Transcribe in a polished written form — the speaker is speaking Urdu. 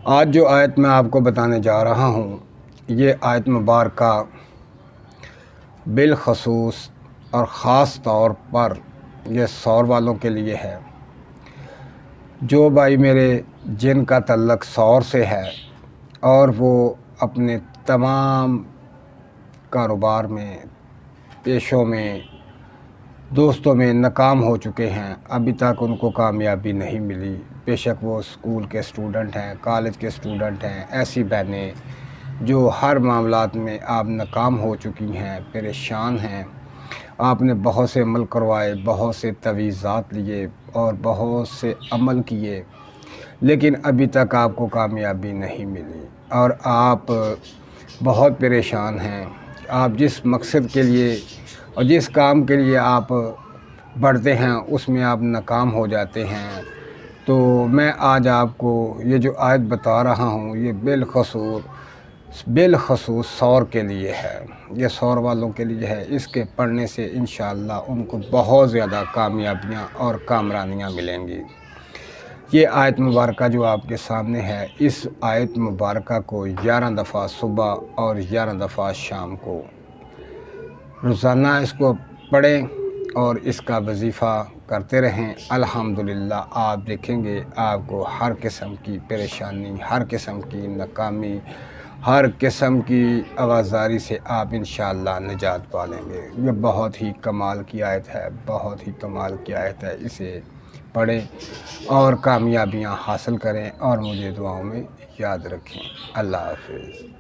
آج جو آیت میں آپ کو بتانے جا رہا ہوں، یہ آیت مبارکہ بالخصوص اور خاص طور پر یہ سور والوں کے لیے ہے۔ جو بھائی میرے جن کا تعلق سور سے ہے اور وہ اپنے تمام کاروبار میں، پیشوں میں، دوستوں میں ناکام ہو چکے ہیں، ابھی تک ان کو کامیابی نہیں ملی، بے شک وہ اسکول کے اسٹوڈنٹ ہیں، کالج کے اسٹوڈنٹ ہیں، ایسی بہنیں جو ہر معاملات میں آپ ناکام ہو چکی ہیں، پریشان ہیں، آپ نے بہت سے عمل کروائے، بہت سے تویزات لیے اور بہت سے عمل کیے، لیکن ابھی تک آپ کو کامیابی نہیں ملی اور آپ بہت پریشان ہیں۔ آپ جس مقصد کے لیے اور جس کام کے لیے آپ بڑھتے ہیں اس میں آپ ناکام ہو جاتے ہیں، تو میں آج آپ کو یہ جو آیت بتا رہا ہوں یہ بالخصوص سور کے لیے ہے، یہ سور والوں کے لیے ہے۔ اس کے پڑھنے سے انشاءاللہ ان کو بہت زیادہ کامیابیاں اور کامرانیاں ملیں گی۔ یہ آیت مبارکہ جو آپ کے سامنے ہے، اس آیت مبارکہ کو 11 دفعہ صبح اور 11 دفعہ شام کو روزانہ اس کو پڑھیں اور اس کا وظیفہ کرتے رہیں۔ الحمدللہ آپ دیکھیں گے آپ کو ہر قسم کی پریشانی، ہر قسم کی ناکامی، ہر قسم کی آوازاری سے آپ انشاءاللہ نجات پا لیں گے۔ یہ بہت ہی کمال کی آیت ہے، بہت ہی کمال کی آیت ہے۔ اسے پڑھیں اور کامیابیاں حاصل کریں اور مجھے دعاؤں میں یاد رکھیں۔ اللہ حافظ۔